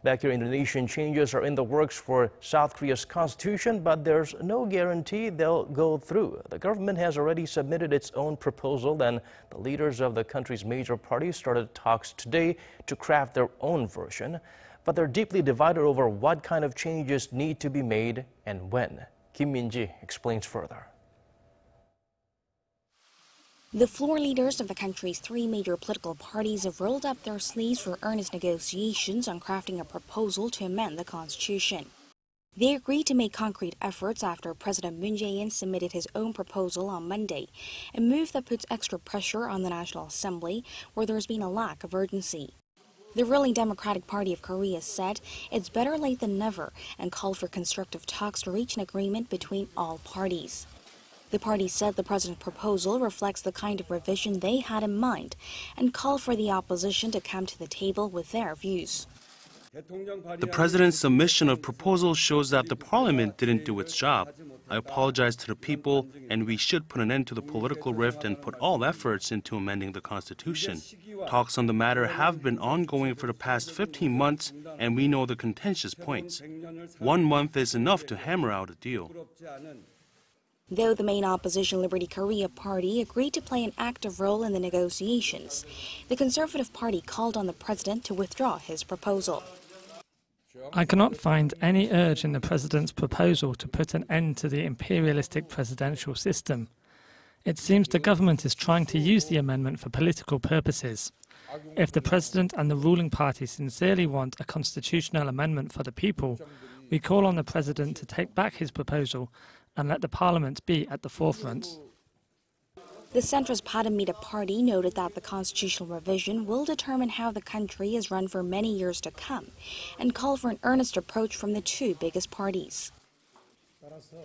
Back here, Indonesian changes are in the works for South Korea's constitution, but there's no guarantee they'll go through. The government has already submitted its own proposal, and the leaders of the country's major parties started talks today to craft their own version. But they're deeply divided over what kind of changes need to be made and when. Kim Min-ji explains further. The floor leaders of the country's three major political parties have rolled up their sleeves for earnest negotiations on crafting a proposal to amend the constitution. They agreed to make concrete efforts after President Moon Jae-in submitted his own proposal on Monday, a move that puts extra pressure on the National Assembly, where there's been a lack of urgency. The ruling Democratic Party of Korea said it's better late than never and called for constructive talks to reach an agreement between all parties. The party said the president's proposal reflects the kind of revision they had in mind and called for the opposition to come to the table with their views. The president's submission of proposals shows that the parliament didn't do its job. I apologize to the people, and we should put an end to the political rift and put all efforts into amending the constitution. Talks on the matter have been ongoing for the past 15 months, and we know the contentious points. 1 month is enough to hammer out a deal. Though the main opposition Liberty Korea party agreed to play an active role in the negotiations, the Conservative Party called on the president to withdraw his proposal. I cannot find any urge in the president's proposal to put an end to the imperialistic presidential system. It seems the government is trying to use the amendment for political purposes. If the president and the ruling party sincerely want a constitutional amendment for the people, we call on the president to take back his proposal and let the parliament be at the forefront. The centrist Padamita party noted that the constitutional revision will determine how the country is run for many years to come and called for an earnest approach from the two biggest parties.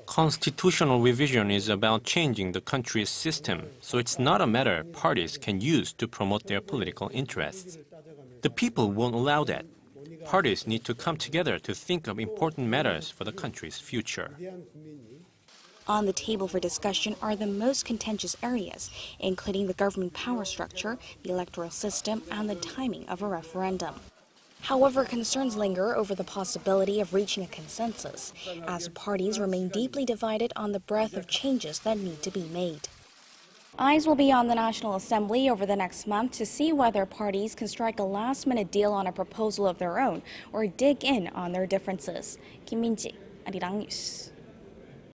Constitutional revision is about changing the country's system, so it's not a matter parties can use to promote their political interests. The people won't allow that. Parties need to come together to think of important matters for the country's future. On the table for discussion are the most contentious areas, including the government power structure, the electoral system, and the timing of a referendum. However, concerns linger over the possibility of reaching a consensus, as parties remain deeply divided on the breadth of changes that need to be made. Eyes will be on the National Assembly over the next month to see whether parties can strike a last-minute deal on a proposal of their own or dig in on their differences. Kim Min-ji, Arirang News.